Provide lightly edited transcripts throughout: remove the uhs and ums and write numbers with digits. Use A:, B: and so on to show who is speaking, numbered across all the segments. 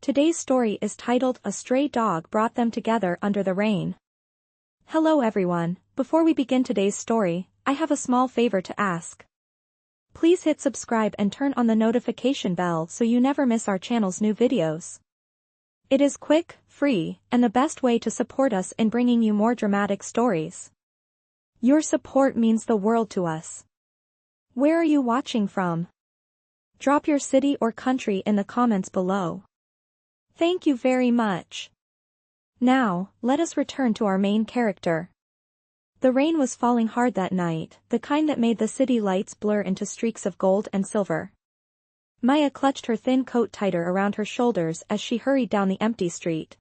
A: Today's story is titled A Stray Dog Brought Them Together Under the Rain. Hello everyone, before we begin today's story, I have a small favor to ask. Please hit subscribe and turn on the notification bell so you never miss our channel's new videos. It is quick, free, and the best way to support us in bringing you more dramatic stories. Your support means the world to us. Where are you watching from? Drop your city or country in the comments below. Thank you very much. Now, let us return to our main character. The rain was falling hard that night, the kind that made the city lights blur into streaks of gold and silver. Maya clutched her thin coat tighter around her shoulders as she hurried down the empty street.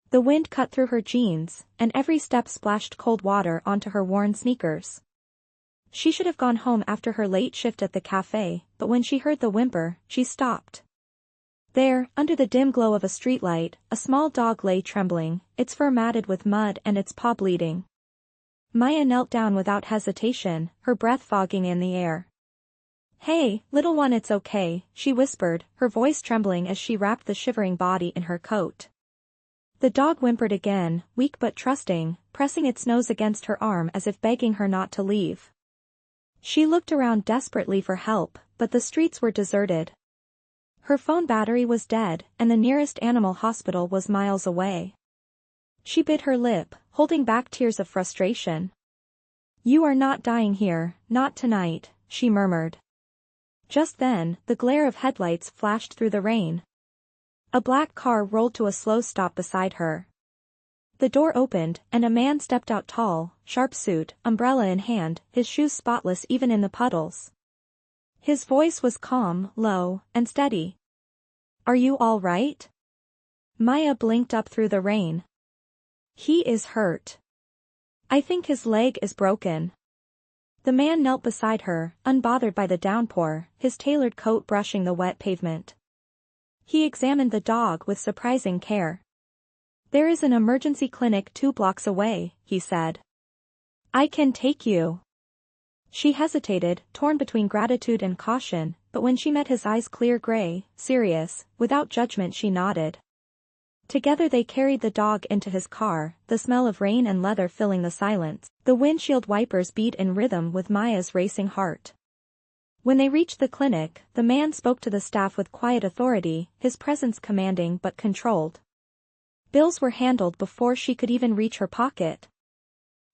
A: The wind cut through her jeans, and every step splashed cold water onto her worn sneakers. She should have gone home after her late shift at the cafe, but when she heard the whimper, she stopped. There, under the dim glow of a streetlight, a small dog lay trembling, its fur matted with mud and its paw bleeding. Maya knelt down without hesitation, her breath fogging in the air. "Hey, little one, it's okay," she whispered, her voice trembling as she wrapped the shivering body in her coat. The dog whimpered again, weak but trusting, pressing its nose against her arm as if begging her not to leave. She looked around desperately for help, but the streets were deserted. Her phone battery was dead, and the nearest animal hospital was miles away. She bit her lip, holding back tears of frustration. "You are not dying here, not tonight," she murmured. Just then, the glare of headlights flashed through the rain. A black car rolled to a slow stop beside her. The door opened, and a man stepped out, tall, sharp suit, umbrella in hand, his shoes spotless even in the puddles. His voice was calm, low, and steady. "Are you all right?" Maya blinked up through the rain. "He is hurt. I think his leg is broken." The man knelt beside her, unbothered by the downpour, his tailored coat brushing the wet pavement. He examined the dog with surprising care. "There is an emergency clinic 2 blocks away," he said. "I can take you." She hesitated, torn between gratitude and caution, but when she met his eyes clear gray, serious, without judgment, she nodded. Together they carried the dog into his car, the smell of rain and leather filling the silence. The windshield wipers beat in rhythm with Maya's racing heart. When they reached the clinic, the man spoke to the staff with quiet authority, his presence commanding but controlled. Bills were handled before she could even reach her pocket.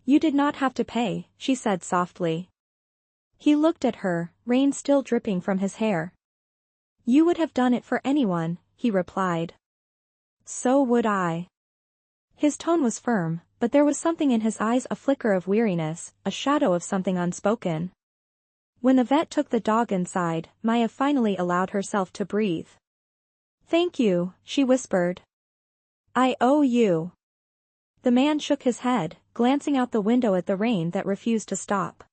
A: "You did not have to pay," she said softly. He looked at her, rain still dripping from his hair. "You would have done it for anyone," he replied. "So would I." His tone was firm, but there was something in his eyes, a flicker of weariness, a shadow of something unspoken. When the vet took the dog inside, Maya finally allowed herself to breathe. "Thank you," she whispered. "I owe you." The man shook his head, glancing out the window at the rain that refused to stop.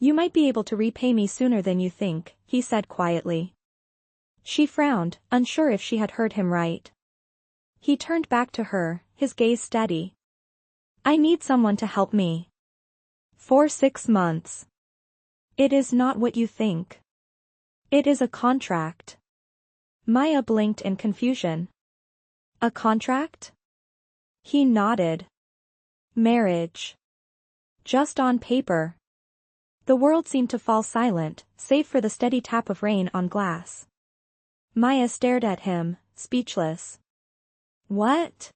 A: "You might be able to repay me sooner than you think," he said quietly. She frowned, unsure if she had heard him right. He turned back to her, his gaze steady. "I need someone to help me. For 6 months. It is not what you think. It is a contract." Maya blinked in confusion. "A contract?" He nodded. "Marriage. Just on paper." The world seemed to fall silent, save for the steady tap of rain on glass. Maya stared at him, speechless. "What?"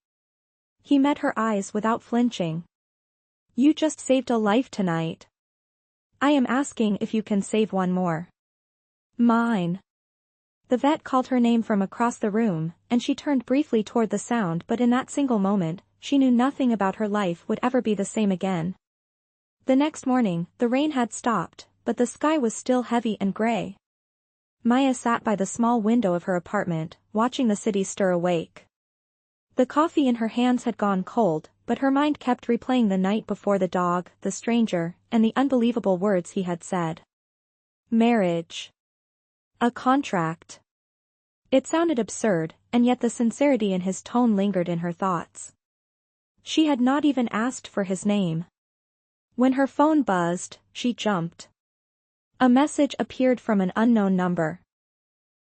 A: He met her eyes without flinching. "You just saved a life tonight. I am asking if you can save one more." "Mine." The vet called her name from across the room, and she turned briefly toward the sound, but in that single moment, she knew nothing about her life would ever be the same again. The next morning, the rain had stopped, but the sky was still heavy and gray. Maya sat by the small window of her apartment, watching the city stir awake. The coffee in her hands had gone cold, but her mind kept replaying the night before, the dog, the stranger, and the unbelievable words he had said. Marriage. A contract. It sounded absurd, and yet the sincerity in his tone lingered in her thoughts. She had not even asked for his name. When her phone buzzed, she jumped. A message appeared from an unknown number.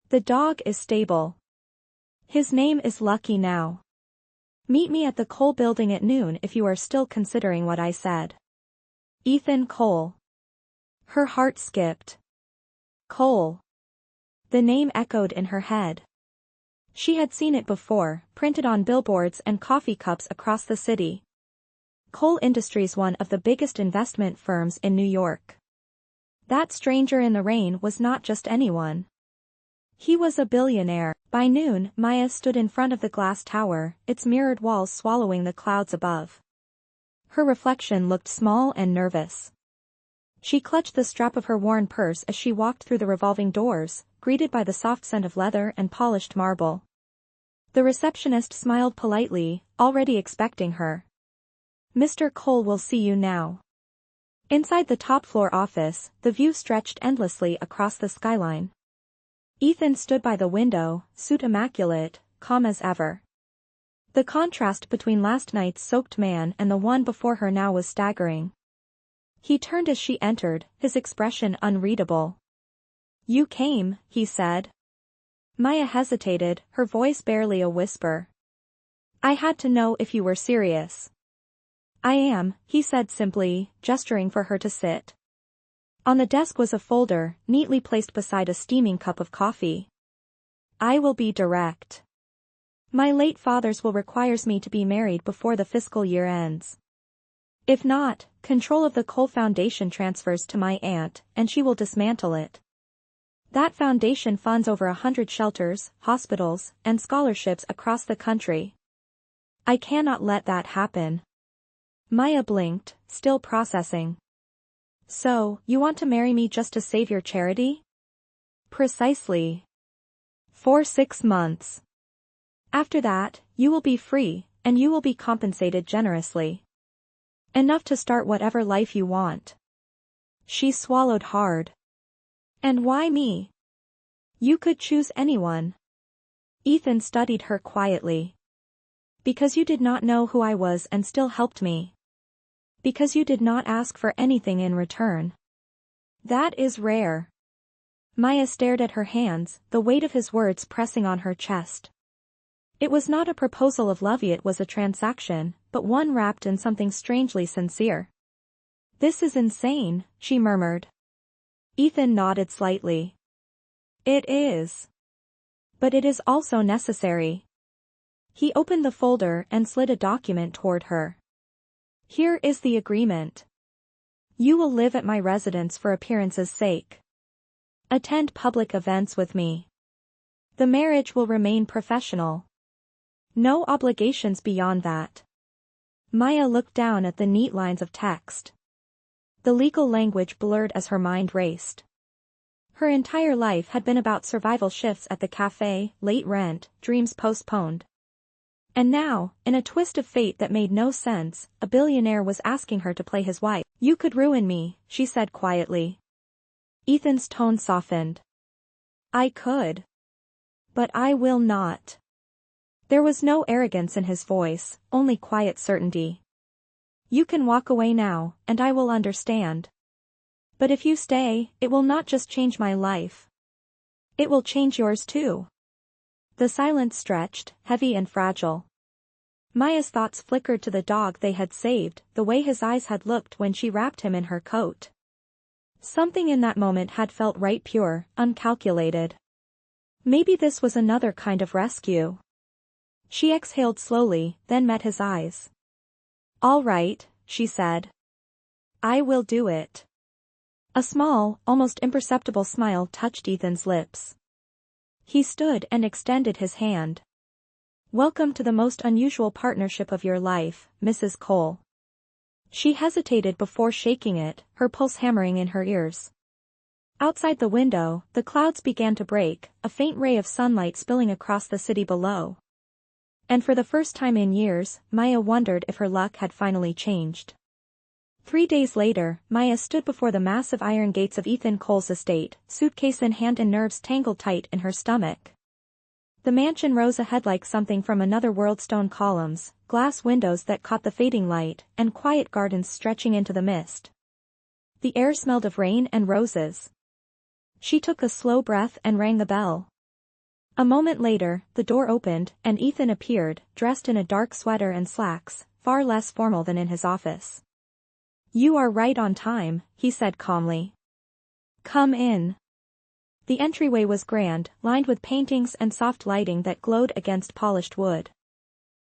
A: "The dog is stable. His name is Lucky now. Meet me at the Cole building at noon if you are still considering what I said. Ethan Cole. Her heart skipped. Cole. The name echoed in her head. She had seen it before, printed on billboards and coffee cups across the city. Cole Industries, one of the biggest investment firms in New York. That stranger in the rain was not just anyone. He was a billionaire. By noon, Maya stood in front of the glass tower, its mirrored walls swallowing the clouds above. Her reflection looked small and nervous. She clutched the strap of her worn purse as she walked through the revolving doors, greeted by the soft scent of leather and polished marble. The receptionist smiled politely, already expecting her. Mr. Cole will see you now. Inside the top-floor office, the view stretched endlessly across the skyline. Ethan stood by the window, suit immaculate, calm as ever. The contrast between last night's soaked man and the one before her now was staggering. He turned as she entered, his expression unreadable. You came, he said. Maya hesitated, her voice barely a whisper. I had to know if you were serious. I am, he said simply, gesturing for her to sit. On the desk was a folder, neatly placed beside a steaming cup of coffee. I will be direct. My late father's will requires me to be married before the fiscal year ends. If not, control of the Cole Foundation transfers to my aunt, and she will dismantle it. That foundation funds over 100 shelters, hospitals, and scholarships across the country. I cannot let that happen. Maya blinked, still processing. So, you want to marry me just to save your charity? Precisely. For 6 months. After that, you will be free, and you will be compensated generously. Enough to start whatever life you want. She swallowed hard. And why me? You could choose anyone. Ethan studied her quietly. Because you did not know who I was and still helped me. Because you did not ask for anything in return. That is rare. Maya stared at her hands, the weight of his words pressing on her chest. It was not a proposal of love, it was a transaction, but one wrapped in something strangely sincere. This is insane, she murmured. Ethan nodded slightly. It is. But it is also necessary. He opened the folder and slid a document toward her. Here is the agreement. You will live at my residence for appearance's sake. Attend public events with me. The marriage will remain professional. No obligations beyond that. Maya looked down at the neat lines of text. The legal language blurred as her mind raced. Her entire life had been about survival shifts at the cafe, late rent, dreams postponed. And now, in a twist of fate that made no sense, a billionaire was asking her to play his wife. You could ruin me, she said quietly. Ethan's tone softened. I could. But I will not. There was no arrogance in his voice, only quiet certainty. You can walk away now, and I will understand. But if you stay, it will not just change my life. It will change yours too. The silence stretched, heavy and fragile. Maya's thoughts flickered to the dog they had saved, the way his eyes had looked when she wrapped him in her coat. Something in that moment had felt right, pure, uncalculated. Maybe this was another kind of rescue. She exhaled slowly, then met his eyes. All right, she said. I will do it. A small, almost imperceptible smile touched Ethan's lips. He stood and extended his hand. Welcome to the most unusual partnership of your life, Mrs. Cole. She hesitated before shaking it, her pulse hammering in her ears. Outside the window, the clouds began to break, a faint ray of sunlight spilling across the city below. And for the first time in years, Maya wondered if her luck had finally changed. 3 days later, Maya stood before the massive iron gates of Ethan Cole's estate, suitcase in hand and nerves tangled tight in her stomach. The mansion rose ahead like something from another world, stone columns, glass windows that caught the fading light, and quiet gardens stretching into the mist. The air smelled of rain and roses. She took a slow breath and rang the bell. A moment later, the door opened, and Ethan appeared, dressed in a dark sweater and slacks, far less formal than in his office. "You are right on time," he said calmly. "Come in." The entryway was grand, lined with paintings and soft lighting that glowed against polished wood.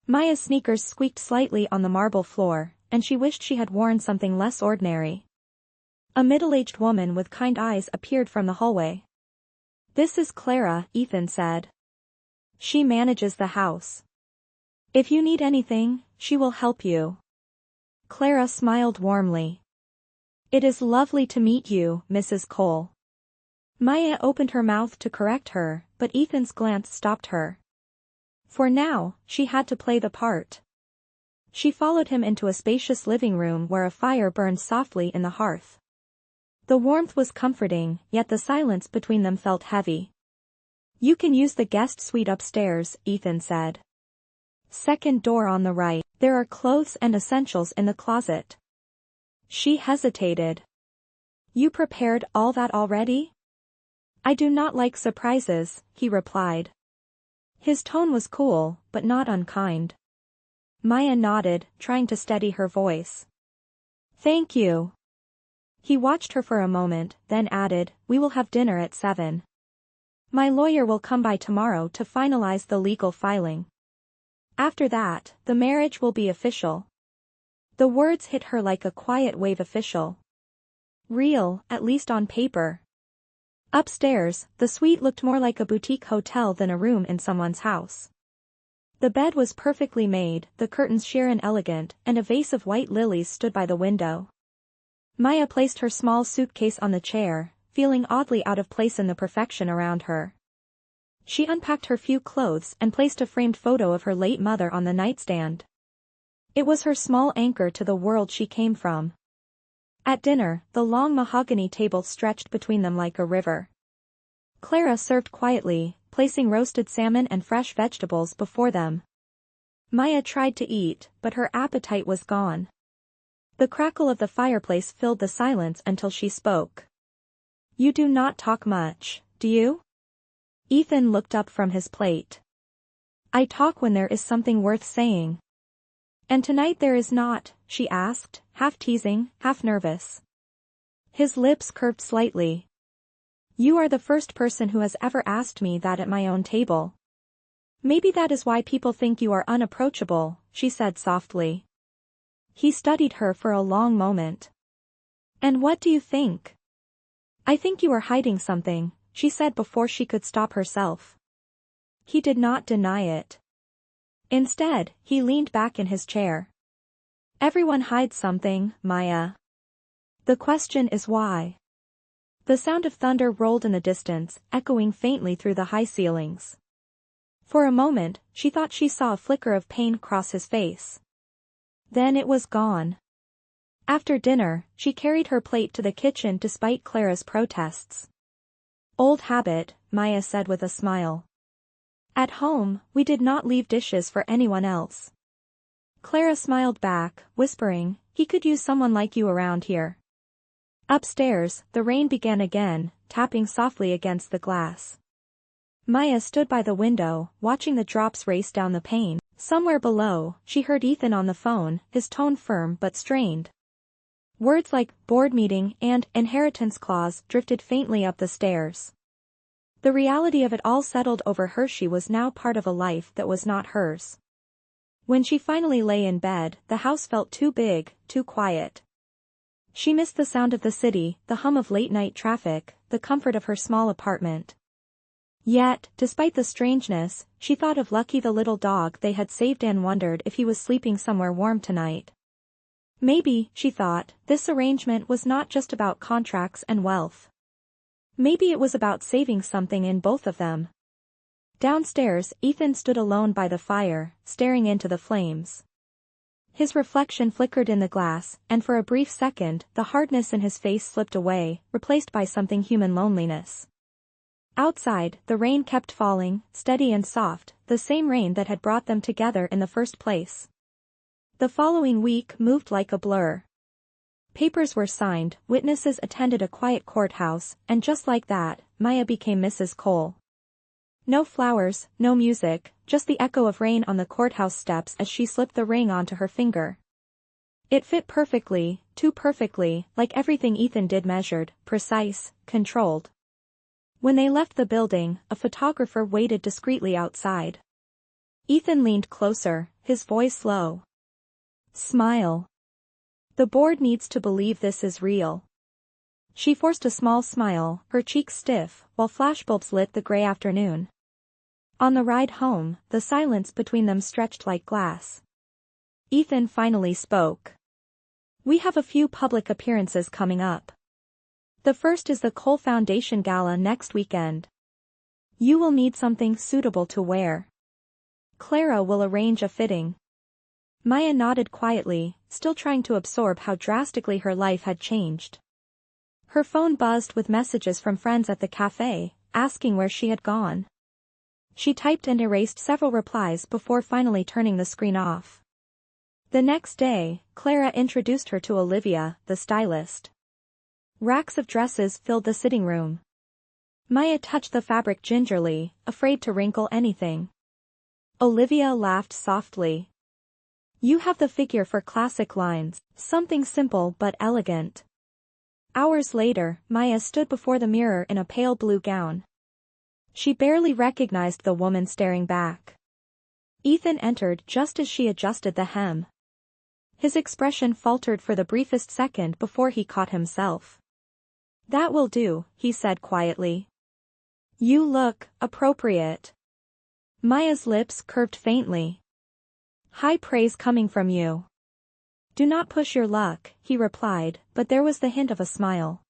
A: Maya's sneakers squeaked slightly on the marble floor, and she wished she had worn something less ordinary. A middle-aged woman with kind eyes appeared from the hallway. "This is Clara," Ethan said. "She manages the house. If you need anything, she will help you." Clara smiled warmly. "It is lovely to meet you, Mrs. Cole." Maya opened her mouth to correct her, but Ethan's glance stopped her. For now, she had to play the part. She followed him into a spacious living room where a fire burned softly in the hearth. The warmth was comforting, yet the silence between them felt heavy. "You can use the guest suite upstairs," Ethan said. "Second door on the right. There are clothes and essentials in the closet." She hesitated. "You prepared all that already?" "I do not like surprises," he replied. His tone was cool, but not unkind. Maya nodded, trying to steady her voice. "Thank you." He watched her for a moment, then added, "We will have dinner at 7. My lawyer will come by tomorrow to finalize the legal filing. After that, the marriage will be official." The words hit her like a quiet wave. Official. Real, at least on paper. Upstairs, the suite looked more like a boutique hotel than a room in someone's house. The bed was perfectly made, the curtains sheer and elegant, and a vase of white lilies stood by the window. Maya placed her small suitcase on the chair, feeling oddly out of place in the perfection around her. She unpacked her few clothes and placed a framed photo of her late mother on the nightstand. It was her small anchor to the world she came from. At dinner, the long mahogany table stretched between them like a river. Clara served quietly, placing roasted salmon and fresh vegetables before them. Maya tried to eat, but her appetite was gone. The crackle of the fireplace filled the silence until she spoke. "You do not talk much, do you?" Ethan looked up from his plate. "I talk when there is something worth saying." "And tonight there is not?" she asked, half teasing, half nervous. His lips curved slightly. "You are the first person who has ever asked me that at my own table. Maybe that is why people think you are unapproachable," she said softly. He studied her for a long moment. "And what do you think?" "I think you are hiding something," she said before she could stop herself. He did not deny it. Instead, he leaned back in his chair. "Everyone hides something, Maya. The question is why." The sound of thunder rolled in the distance, echoing faintly through the high ceilings. For a moment, she thought she saw a flicker of pain cross his face. Then it was gone. After dinner, she carried her plate to the kitchen despite Clara's protests. "Old habit," Maya said with a smile. "At home, we did not leave dishes for anyone else." Clara smiled back, whispering, "He could use someone like you around here." Upstairs, the rain began again, tapping softly against the glass. Maya stood by the window, watching the drops race down the pane. Somewhere below, she heard Ethan on the phone, his tone firm but strained. Words like board meeting and inheritance clause drifted faintly up the stairs. The reality of it all settled over her. She was now part of a life that was not hers. When she finally lay in bed, the house felt too big, too quiet. She missed the sound of the city, the hum of late-night traffic, the comfort of her small apartment. Yet, despite the strangeness, she thought of Lucky the little dog they had saved and wondered if he was sleeping somewhere warm tonight. Maybe, she thought, this arrangement was not just about contracts and wealth. Maybe it was about saving something in both of them. Downstairs, Ethan stood alone by the fire, staring into the flames. His reflection flickered in the glass, and for a brief second, the hardness in his face slipped away, replaced by something human: loneliness. Outside, the rain kept falling, steady and soft, the same rain that had brought them together in the first place. The following week moved like a blur. Papers were signed, witnesses attended a quiet courthouse, and just like that, Maya became Mrs. Cole. No flowers, no music, just the echo of rain on the courthouse steps as she slipped the ring onto her finger. It fit perfectly, too perfectly, like everything Ethan did measured, precise, controlled. When they left the building, a photographer waited discreetly outside. Ethan leaned closer, his voice low. Smile. The board needs to believe this is real. She forced a small smile, her cheeks stiff, while flashbulbs lit the gray afternoon. On the ride home, the silence between them stretched like glass. Ethan finally spoke. We have a few public appearances coming up. The first is the Cole Foundation Gala next weekend. You will need something suitable to wear. Clara will arrange a fitting. Maya nodded quietly, still trying to absorb how drastically her life had changed. Her phone buzzed with messages from friends at the cafe, asking where she had gone. She typed and erased several replies before finally turning the screen off. The next day, Clara introduced her to Olivia, the stylist. Racks of dresses filled the sitting room. Maya touched the fabric gingerly, afraid to wrinkle anything. Olivia laughed softly. You have the figure for classic lines, something simple but elegant. Hours later, Maya stood before the mirror in a pale blue gown. She barely recognized the woman staring back. Ethan entered just as she adjusted the hem. His expression faltered for the briefest second before he caught himself. That will do, he said quietly. You look appropriate. Maya's lips curved faintly. High praise coming from you. Do not push your luck, he replied, but there was the hint of a smile.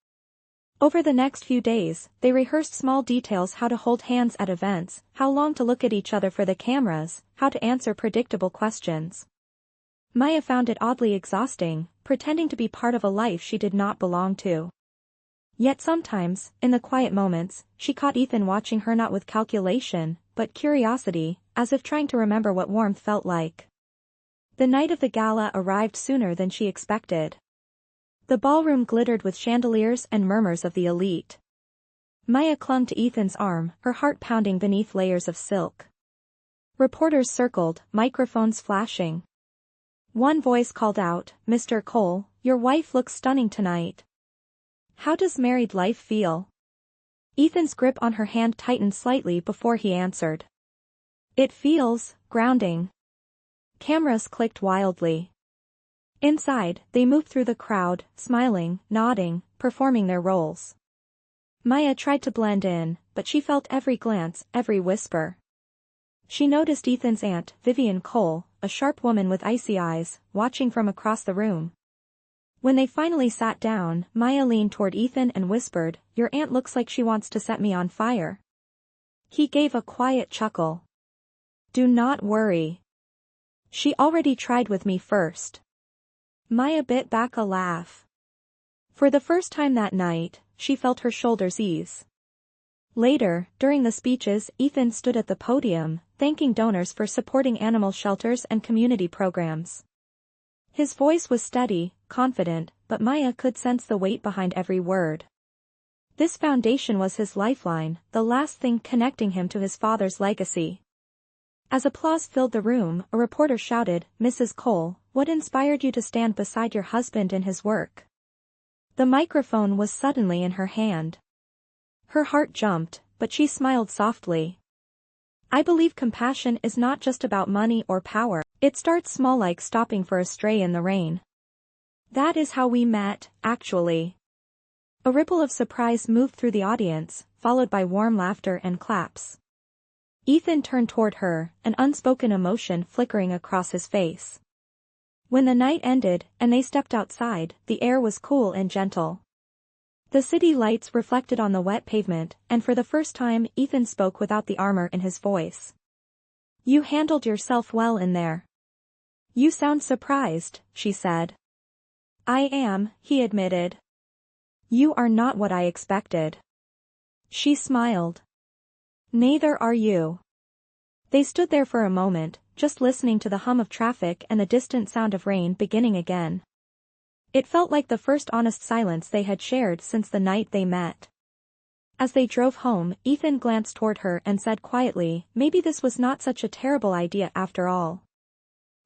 A: Over the next few days, they rehearsed small details: how to hold hands at events, how long to look at each other for the cameras, how to answer predictable questions. Maya found it oddly exhausting, pretending to be part of a life she did not belong to. Yet sometimes, in the quiet moments, she caught Ethan watching her not with calculation, but curiosity, as if trying to remember what warmth felt like. The night of the gala arrived sooner than she expected. The ballroom glittered with chandeliers and murmurs of the elite. Maya clung to Ethan's arm, her heart pounding beneath layers of silk. Reporters circled, microphones flashing. One voice called out, Mr. Cole, your wife looks stunning tonight. How does married life feel? Ethan's grip on her hand tightened slightly before he answered. It feels grounding. Cameras clicked wildly. Inside, they moved through the crowd, smiling, nodding, performing their roles. Maya tried to blend in, but she felt every glance, every whisper. She noticed Ethan's aunt, Vivian Cole, a sharp woman with icy eyes, watching from across the room. When they finally sat down, Maya leaned toward Ethan and whispered, Your aunt looks like she wants to set me on fire. He gave a quiet chuckle. Do not worry. She already tried with me first. Maya bit back a laugh. For the first time that night, she felt her shoulders ease. Later, during the speeches, Ethan stood at the podium, thanking donors for supporting animal shelters and community programs. His voice was steady, confident, but Maya could sense the weight behind every word. This foundation was his lifeline, the last thing connecting him to his father's legacy. As applause filled the room, a reporter shouted, Mrs. Cole, what inspired you to stand beside your husband in his work? The microphone was suddenly in her hand. Her heart jumped, but she smiled softly. I believe compassion is not just about money or power. It starts small, like stopping for a stray in the rain. That is how we met, actually. A ripple of surprise moved through the audience, followed by warm laughter and claps. Ethan turned toward her, an unspoken emotion flickering across his face. When the night ended, and they stepped outside, the air was cool and gentle. The city lights reflected on the wet pavement, and for the first time, Ethan spoke without the armor in his voice. You handled yourself well in there. You sound surprised, she said. I am, he admitted. You are not what I expected. She smiled. Neither are you. They stood there for a moment, just listening to the hum of traffic and the distant sound of rain beginning again. It felt like the first honest silence they had shared since the night they met. As they drove home, Ethan glanced toward her and said quietly, maybe this was not such a terrible idea after all.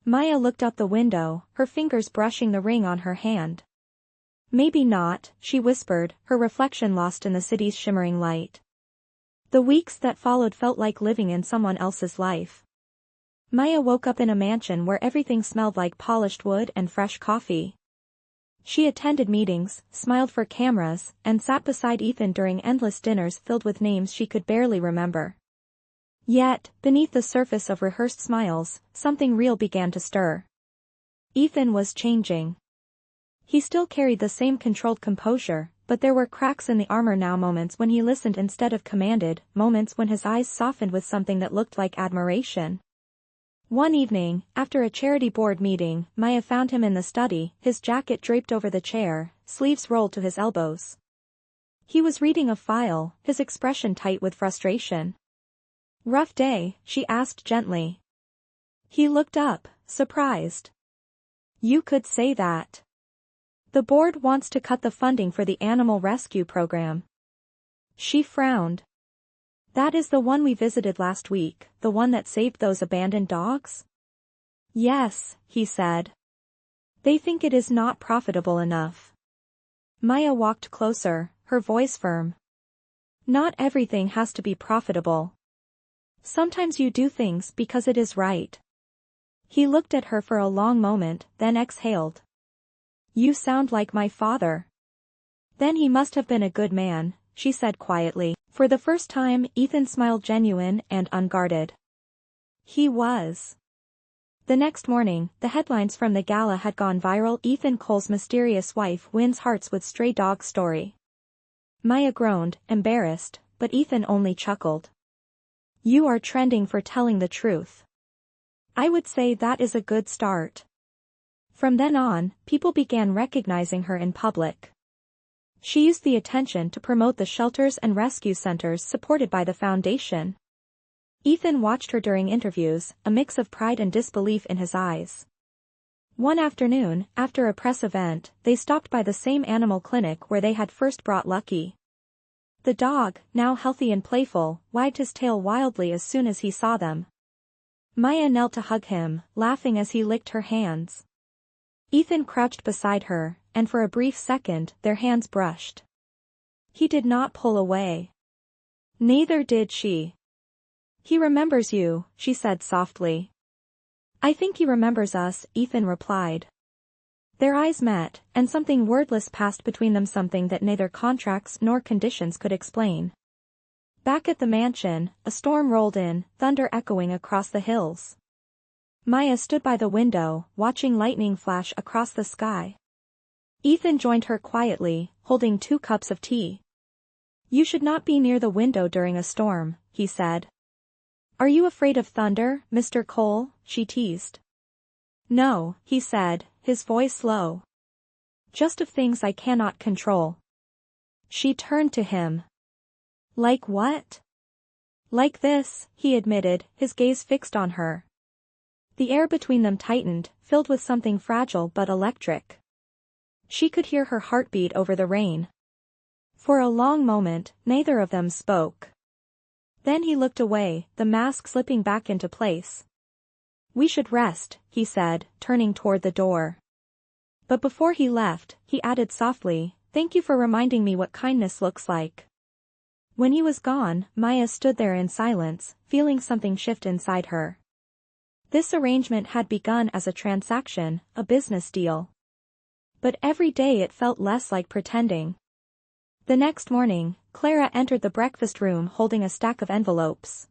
A: Maya looked out the window, her fingers brushing the ring on her hand. Maybe not, she whispered, her reflection lost in the city's shimmering light. The weeks that followed felt like living in someone else's life. Maya woke up in a mansion where everything smelled like polished wood and fresh coffee. She attended meetings, smiled for cameras, and sat beside Ethan during endless dinners filled with names she could barely remember. Yet, beneath the surface of rehearsed smiles, something real began to stir. Ethan was changing. He still carried the same controlled composure, but there were cracks in the armor now, moments when he listened instead of commanded, moments when his eyes softened with something that looked like admiration. One evening, after a charity board meeting, Maya found him in the study, his jacket draped over the chair, sleeves rolled to his elbows. He was reading a file, his expression tight with frustration. "Rough day?" she asked gently. He looked up, surprised. "You could say that. The board wants to cut the funding for the animal rescue program." She frowned. "That is the one we visited last week, the one that saved those abandoned dogs?" "Yes," he said. "They think it is not profitable enough." Maya walked closer, her voice firm. "Not everything has to be profitable. Sometimes you do things because it is right." He looked at her for a long moment, then exhaled. "You sound like my father." "Then he must have been a good man," she said quietly. For the first time, Ethan smiled genuine and unguarded. He was. The next morning, the headlines from the gala had gone viral. Ethan Cole's mysterious wife wins hearts with stray dog story. Maya groaned, embarrassed, but Ethan only chuckled. "You are trending for telling the truth. I would say that is a good start." From then on, people began recognizing her in public. She used the attention to promote the shelters and rescue centers supported by the foundation. Ethan watched her during interviews, a mix of pride and disbelief in his eyes. One afternoon, after a press event, they stopped by the same animal clinic where they had first brought Lucky. The dog, now healthy and playful, wagged his tail wildly as soon as he saw them. Maya knelt to hug him, laughing as he licked her hands. Ethan crouched beside her, and for a brief second, their hands brushed. He did not pull away. Neither did she. "He remembers you," she said softly. "I think he remembers us," Ethan replied. Their eyes met, and something wordless passed between them, something that neither contracts nor conditions could explain. Back at the mansion, a storm rolled in, thunder echoing across the hills. Maya stood by the window, watching lightning flash across the sky. Ethan joined her quietly, holding 2 cups of tea. "You should not be near the window during a storm," he said. "Are you afraid of thunder, Mr. Cole?" she teased. "No," he said, his voice low. "Just of things I cannot control." She turned to him. "Like what?" "Like this," he admitted, his gaze fixed on her. The air between them tightened, filled with something fragile but electric. She could hear her heartbeat over the rain. For a long moment, neither of them spoke. Then he looked away, the mask slipping back into place. "We should rest," he said, turning toward the door. But before he left, he added softly, "Thank you for reminding me what kindness looks like." When he was gone, Maya stood there in silence, feeling something shift inside her. This arrangement had begun as a transaction, a business deal. But every day it felt less like pretending. The next morning, Clara entered the breakfast room holding a stack of envelopes.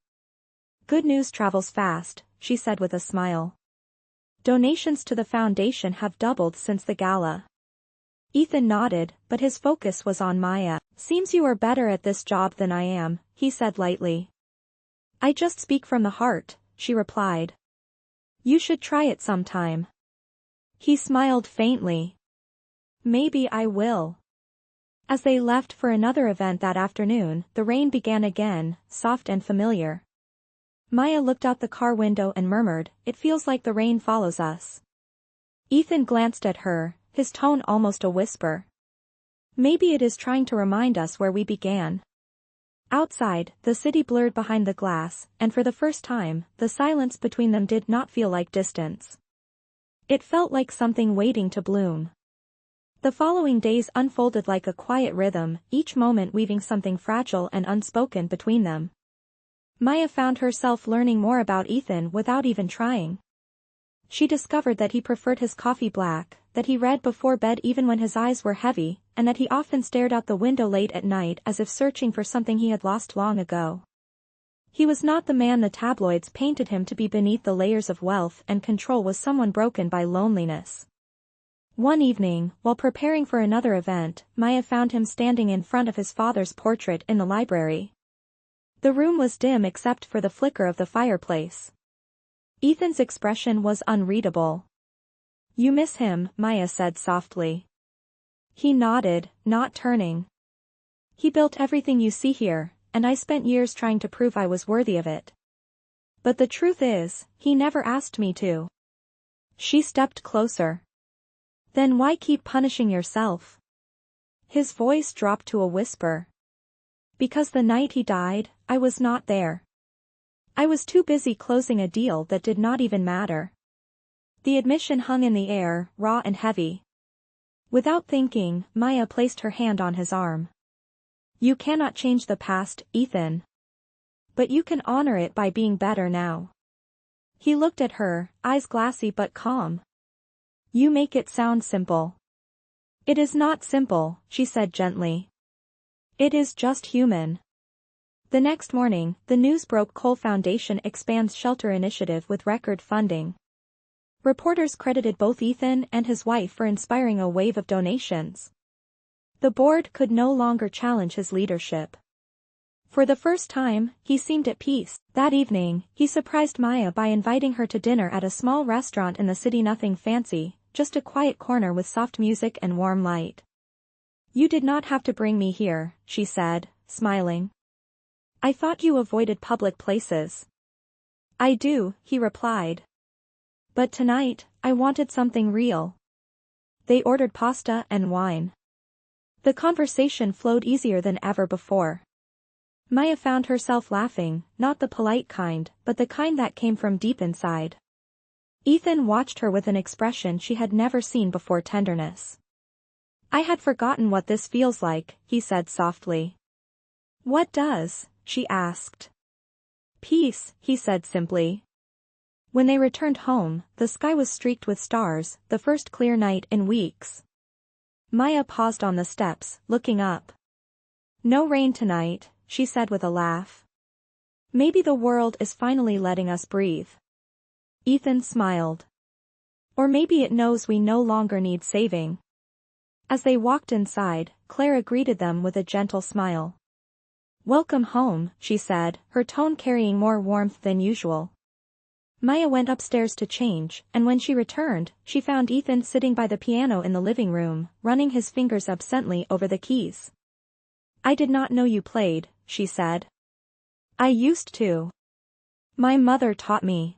A: "Good news travels fast," she said with a smile. "Donations to the foundation have doubled since the gala." Ethan nodded, but his focus was on Maya. "Seems you are better at this job than I am," he said lightly. "I just speak from the heart," she replied. "You should try it sometime." He smiled faintly. "Maybe I will." As they left for another event that afternoon, the rain began again, soft and familiar. Maya looked out the car window and murmured, "It feels like the rain follows us." Ethan glanced at her, his tone almost a whisper. "Maybe it is trying to remind us where we began." Outside, the city blurred behind the glass, and for the first time, the silence between them did not feel like distance. It felt like something waiting to bloom. The following days unfolded like a quiet rhythm, each moment weaving something fragile and unspoken between them. Maya found herself learning more about Ethan without even trying. She discovered that he preferred his coffee black, that he read before bed even when his eyes were heavy, and that he often stared out the window late at night as if searching for something he had lost long ago. He was not the man the tabloids painted him to be. Beneath the layers of wealth and control was someone broken by loneliness. One evening, while preparing for another event, Maya found him standing in front of his father's portrait in the library. The room was dim except for the flicker of the fireplace. Ethan's expression was unreadable. "You miss him," Maya said softly. He nodded, not turning. "He built everything you see here, and I spent years trying to prove I was worthy of it. But the truth is, he never asked me to." She stepped closer. "Then why keep punishing yourself?" His voice dropped to a whisper. "Because the night he died, I was not there. I was too busy closing a deal that did not even matter." The admission hung in the air, raw and heavy. Without thinking, Maya placed her hand on his arm. "You cannot change the past, Ethan. But you can honor it by being better now." He looked at her, eyes glassy but calm. "You make it sound simple." "It is not simple," she said gently. "It is just human." The next morning, the news broke: Cole Foundation expands shelter initiative with record funding. Reporters credited both Ethan and his wife for inspiring a wave of donations. The board could no longer challenge his leadership. For the first time, he seemed at peace. That evening, he surprised Maya by inviting her to dinner at a small restaurant in the city. Nothing fancy, just a quiet corner with soft music and warm light. "You did not have to bring me here," she said, smiling. "I thought you avoided public places." "I do," he replied. "But tonight, I wanted something real." They ordered pasta and wine. The conversation flowed easier than ever before. Maya found herself laughing, not the polite kind, but the kind that came from deep inside. Ethan watched her with an expression she had never seen before: tenderness. "I had forgotten what this feels like," he said softly. "What does?" she asked. "Peace," he said simply. When they returned home, the sky was streaked with stars, the first clear night in weeks. Maya paused on the steps, looking up. "No rain tonight," she said with a laugh. "Maybe the world is finally letting us breathe." Ethan smiled. "Or maybe it knows we no longer need saving." As they walked inside, Clara greeted them with a gentle smile. "Welcome home," she said, her tone carrying more warmth than usual. Maya went upstairs to change, and when she returned, she found Ethan sitting by the piano in the living room, running his fingers absently over the keys. "I did not know you played," she said. "I used to. My mother taught me."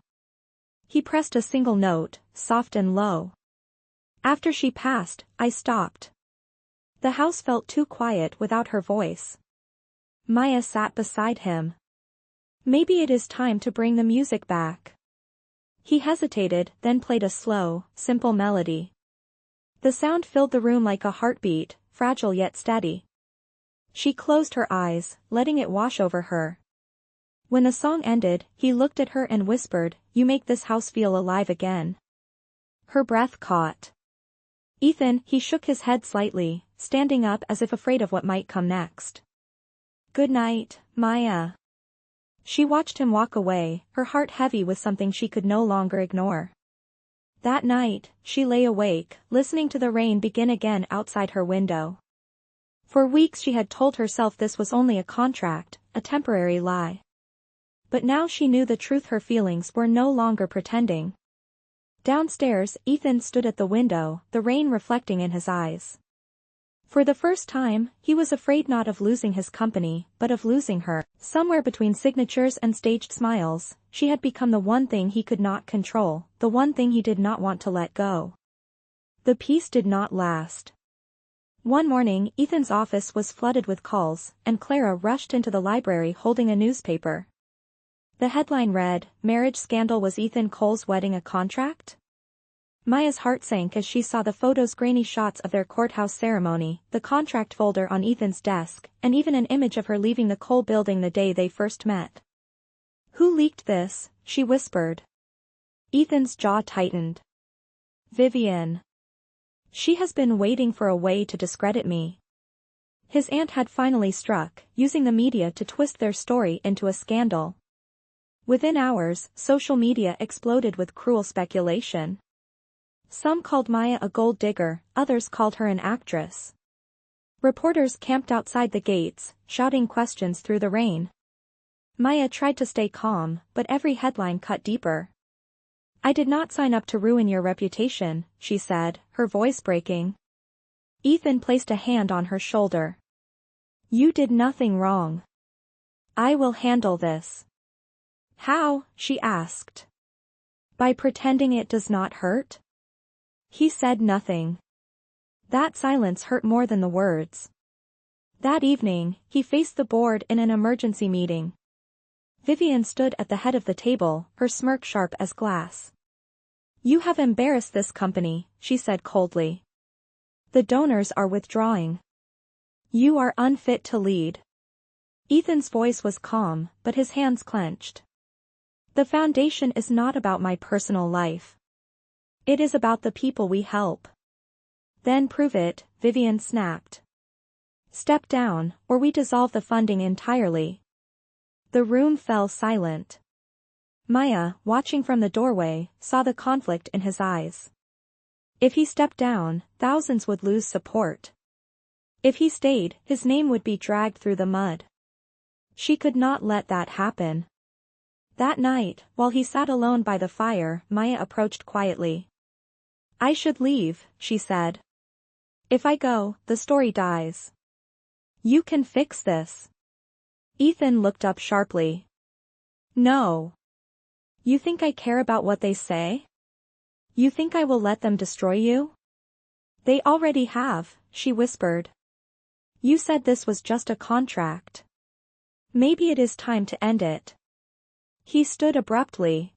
A: He pressed a single note, soft and low. "After she passed, I stopped." The house felt too quiet without her voice. Maya sat beside him. "Maybe it is time to bring the music back." He hesitated, then played a slow, simple melody. The sound filled the room like a heartbeat, fragile yet steady. She closed her eyes, letting it wash over her. When the song ended, he looked at her and whispered, "You make this house feel alive again." Her breath caught. "Ethan," he shook his head slightly, standing up as if afraid of what might come next. "Good night, Maya." She watched him walk away, her heart heavy with something she could no longer ignore. That night, she lay awake, listening to the rain begin again outside her window. For weeks she had told herself this was only a contract, a temporary lie. But now she knew the truth: her feelings were no longer pretending. Downstairs, Ethan stood at the window, the rain reflecting in his eyes. For the first time, he was afraid not of losing his company, but of losing her. Somewhere between signatures and staged smiles, she had become the one thing he could not control, the one thing he did not want to let go. The peace did not last. One morning, Ethan's office was flooded with calls, and Clara rushed into the library holding a newspaper. The headline read, "Marriage Scandal: Was Ethan Cole's Wedding a Contract?" Maya's heart sank as she saw the photos, grainy shots of their courthouse ceremony, the contract folder on Ethan's desk, and even an image of her leaving the Cole building the day they first met. "Who leaked this?" she whispered. Ethan's jaw tightened. "Vivian. She has been waiting for a way to discredit me." His aunt had finally struck, using the media to twist their story into a scandal. Within hours, social media exploded with cruel speculation. Some called Maya a gold digger, others called her an actress. Reporters camped outside the gates, shouting questions through the rain. Maya tried to stay calm, but every headline cut deeper. "I did not sign up to ruin your reputation," she said, her voice breaking. Ethan placed a hand on her shoulder. "You did nothing wrong. I will handle this." "How?" she asked. "By pretending it does not hurt?" He said nothing. That silence hurt more than the words. That evening, he faced the board in an emergency meeting. Vivian stood at the head of the table, her smirk sharp as glass. "You have embarrassed this company," she said coldly. "The donors are withdrawing. You are unfit to lead." Ethan's voice was calm, but his hands clenched. "The foundation is not about my personal life. It is about the people we help." "Then prove it," Vivian snapped. "Step down, or we dissolve the funding entirely." The room fell silent. Maya, watching from the doorway, saw the conflict in his eyes. If he stepped down, thousands would lose support. If he stayed, his name would be dragged through the mud. She could not let that happen. That night, while he sat alone by the fire, Maya approached quietly. "I should leave," she said. "If I go, the story dies. You can fix this." Ethan looked up sharply. "No. You think I care about what they say? You think I will let them destroy you?" "They already have," she whispered. "You said this was just a contract. Maybe it is time to end it." He stood abruptly.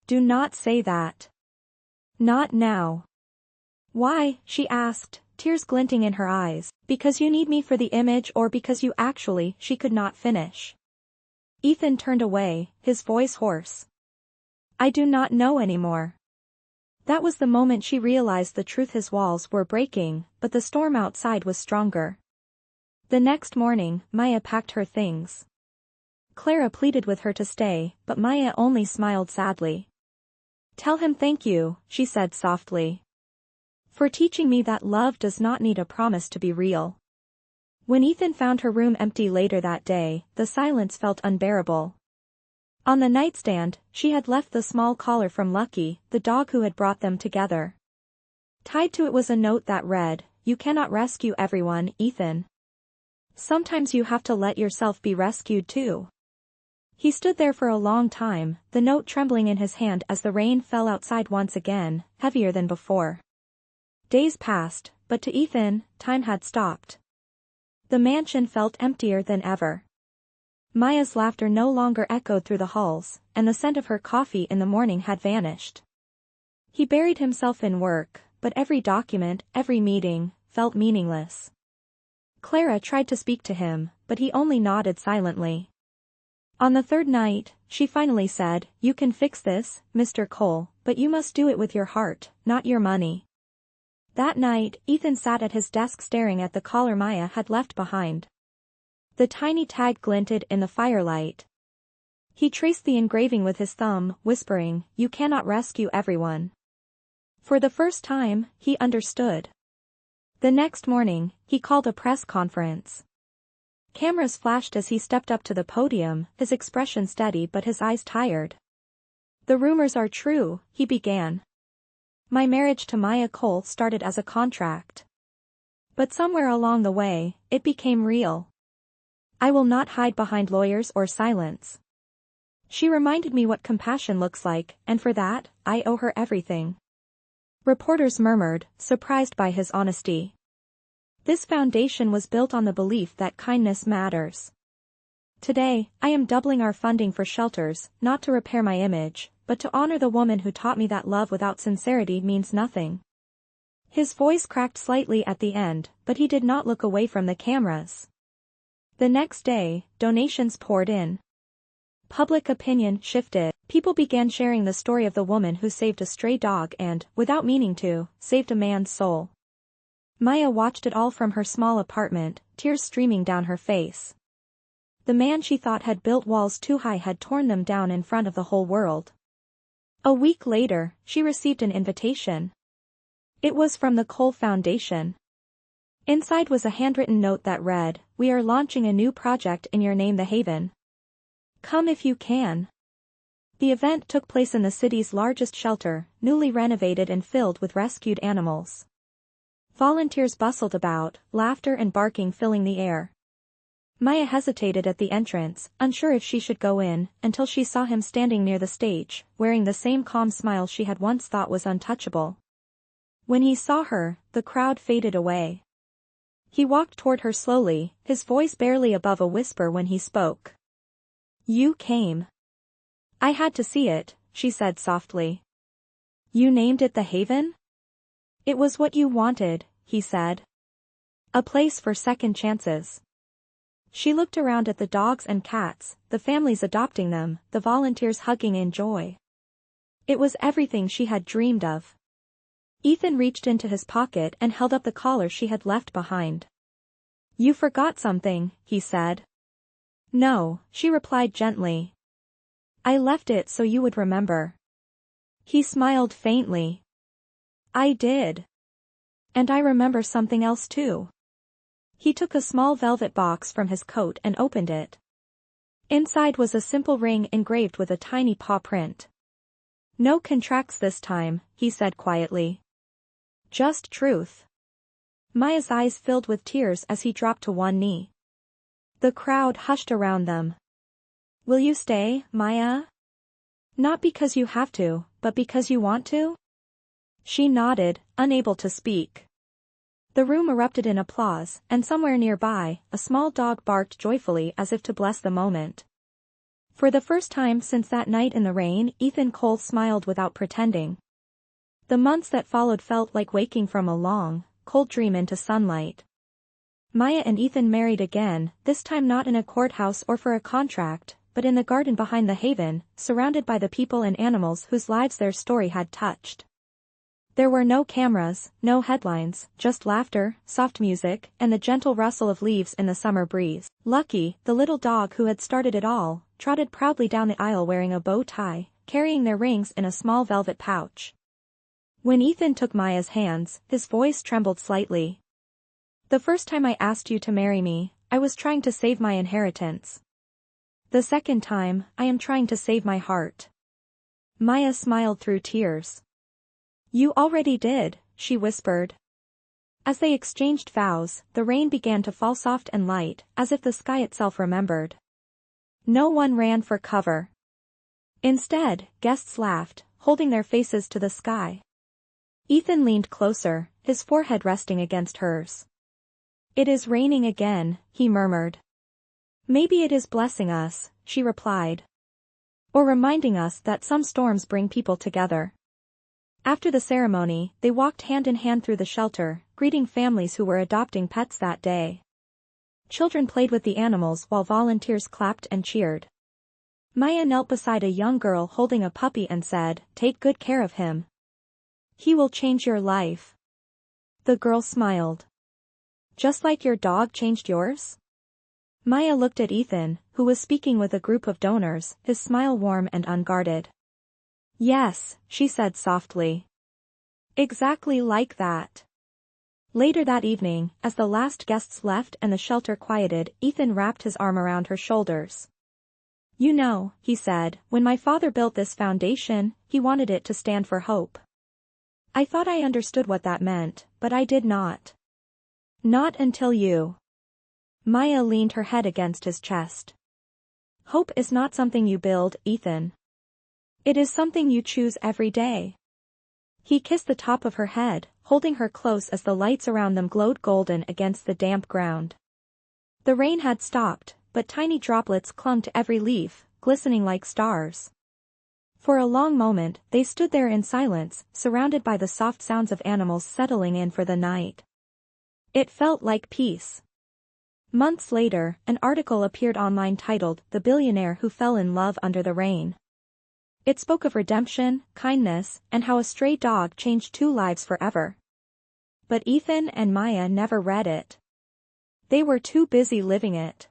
A: "Do not say that. Not now." "Why?" she asked, tears glinting in her eyes. "Because you need me for the image, or because you actually—" She could not finish. Ethan turned away, his voice hoarse. "I do not know anymore." That was the moment she realized the truth. His walls were breaking, but the storm outside was stronger. The next morning, Maya packed her things. Clara pleaded with her to stay, but Maya only smiled sadly. "Tell him thank you," she said softly. "For teaching me that love does not need a promise to be real." When Ethan found her room empty later that day, the silence felt unbearable. On the nightstand, she had left the small collar from Lucky, the dog who had brought them together. Tied to it was a note that read, "You cannot rescue everyone, Ethan. Sometimes you have to let yourself be rescued too." He stood there for a long time, the note trembling in his hand as the rain fell outside once again, heavier than before. Days passed, but to Ethan, time had stopped. The mansion felt emptier than ever. Maya's laughter no longer echoed through the halls, and the scent of her coffee in the morning had vanished. He buried himself in work, but every document, every meeting, felt meaningless. Clara tried to speak to him, but he only nodded silently. On the third night, she finally said, "You can fix this, Mr. Cole, but you must do it with your heart, not your money." That night, Ethan sat at his desk staring at the collar Maya had left behind. The tiny tag glinted in the firelight. He traced the engraving with his thumb, whispering, "You cannot rescue everyone." For the first time, he understood. The next morning, he called a press conference. Cameras flashed as he stepped up to the podium, his expression steady but his eyes tired. "The rumors are true," he began. "My marriage to Maya Cole started as a contract. But somewhere along the way, it became real. I will not hide behind lawyers or silence. She reminded me what compassion looks like, and for that, I owe her everything." Reporters murmured, surprised by his honesty. This foundation was built on the belief that kindness matters. Today, I am doubling our funding for shelters, not to repair my image, but to honor the woman who taught me that love without sincerity means nothing. His voice cracked slightly at the end, but he did not look away from the cameras. The next day, donations poured in. Public opinion shifted. People began sharing the story of the woman who saved a stray dog and, without meaning to, saved a man's soul. Maya watched it all from her small apartment, tears streaming down her face. The man she thought had built walls too high had torn them down in front of the whole world. A week later, she received an invitation. It was from the Cole Foundation. Inside was a handwritten note that read, "We are launching a new project in your name, The Haven. Come if you can." The event took place in the city's largest shelter, newly renovated and filled with rescued animals. Volunteers bustled about, laughter and barking filling the air. Maya hesitated at the entrance, unsure if she should go in, until she saw him standing near the stage, wearing the same calm smile she had once thought was untouchable. When he saw her, the crowd faded away. He walked toward her slowly, his voice barely above a whisper when he spoke. "You came. I had to see it," she said softly. "You named it the Haven?" "It was what you wanted," he said. "A place for second chances." She looked around at the dogs and cats, the families adopting them, the volunteers hugging in joy. It was everything she had dreamed of. Ethan reached into his pocket and held up the collar she had left behind. "You forgot something," he said. "No," she replied gently. "I left it so you would remember." He smiled faintly. "I did. And I remember something else too." He took a small velvet box from his coat and opened it. Inside was a simple ring engraved with a tiny paw print. "No contracts this time," he said quietly. "Just truth." Maya's eyes filled with tears as he dropped to one knee. The crowd hushed around them. "Will you stay, Maya? Not because you have to, but because you want to?" She nodded, unable to speak. The room erupted in applause, and somewhere nearby, a small dog barked joyfully as if to bless the moment. For the first time since that night in the rain, Ethan Cole smiled without pretending. The months that followed felt like waking from a long, cold dream into sunlight. Maya and Ethan married again, this time not in a courthouse or for a contract, but in the garden behind the Haven, surrounded by the people and animals whose lives their story had touched. There were no cameras, no headlines, just laughter, soft music, and the gentle rustle of leaves in the summer breeze. Lucky, the little dog who had started it all, trotted proudly down the aisle wearing a bow tie, carrying their rings in a small velvet pouch. When Ethan took Maya's hands, his voice trembled slightly. "The first time I asked you to marry me, I was trying to save my inheritance. The second time, I am trying to save my heart." Maya smiled through tears. "You already did," she whispered. As they exchanged vows, the rain began to fall soft and light, as if the sky itself remembered. No one ran for cover. Instead, guests laughed, holding their faces to the sky. Ethan leaned closer, his forehead resting against hers. "It is raining again," he murmured. "Maybe it is blessing us," she replied. "Or reminding us that some storms bring people together." After the ceremony, they walked hand in hand through the shelter, greeting families who were adopting pets that day. Children played with the animals while volunteers clapped and cheered. Maya knelt beside a young girl holding a puppy and said, "Take good care of him. He will change your life." The girl smiled. "Just like your dog changed yours?" Maya looked at Ethan, who was speaking with a group of donors, his smile warm and unguarded. "Yes," she said softly. "Exactly like that." Later that evening, as the last guests left and the shelter quieted, Ethan wrapped his arm around her shoulders. "You know," he said, "when my father built this foundation, he wanted it to stand for hope. I thought I understood what that meant, but I did not. Not until you." Maya leaned her head against his chest. "Hope is not something you build, Ethan. It is something you choose every day." He kissed the top of her head, holding her close as the lights around them glowed golden against the damp ground. The rain had stopped, but tiny droplets clung to every leaf, glistening like stars. For a long moment, they stood there in silence, surrounded by the soft sounds of animals settling in for the night. It felt like peace. Months later, an article appeared online titled, "The Billionaire Who Fell in Love Under the Rain." It spoke of redemption, kindness, and how a stray dog changed two lives forever. But Ethan and Maya never read it. They were too busy living it.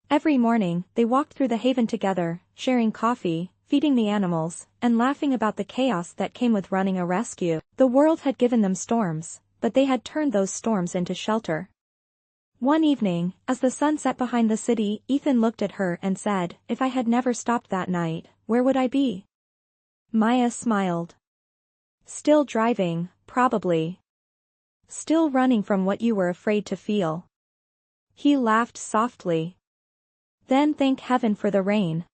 A: Every morning, they walked through the haven together, sharing coffee, feeding the animals, and laughing about the chaos that came with running a rescue. The world had given them storms, but they had turned those storms into shelter. One evening, as the sun set behind the city, Ethan looked at her and said, "If I had never stopped that night, where would I be?" Maya smiled. "Still driving, probably. Still running from what you were afraid to feel." He laughed softly. "Then thank heaven for the rain."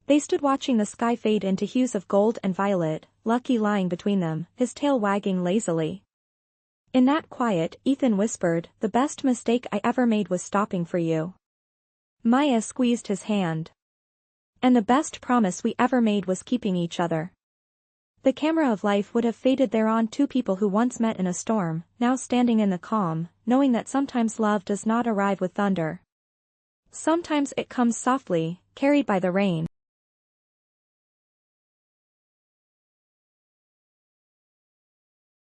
A: They stood watching the sky fade into hues of gold and violet, Lucky lying between them, his tail wagging lazily. In that quiet, Ethan whispered, "The best mistake I ever made was stopping for you." Maya squeezed his hand. "And the best promise we ever made was keeping each other." The camera of life would have faded thereon, two people who once met in a storm, now standing in the calm, knowing that sometimes love does not arrive with thunder. Sometimes it comes softly, carried by the rain.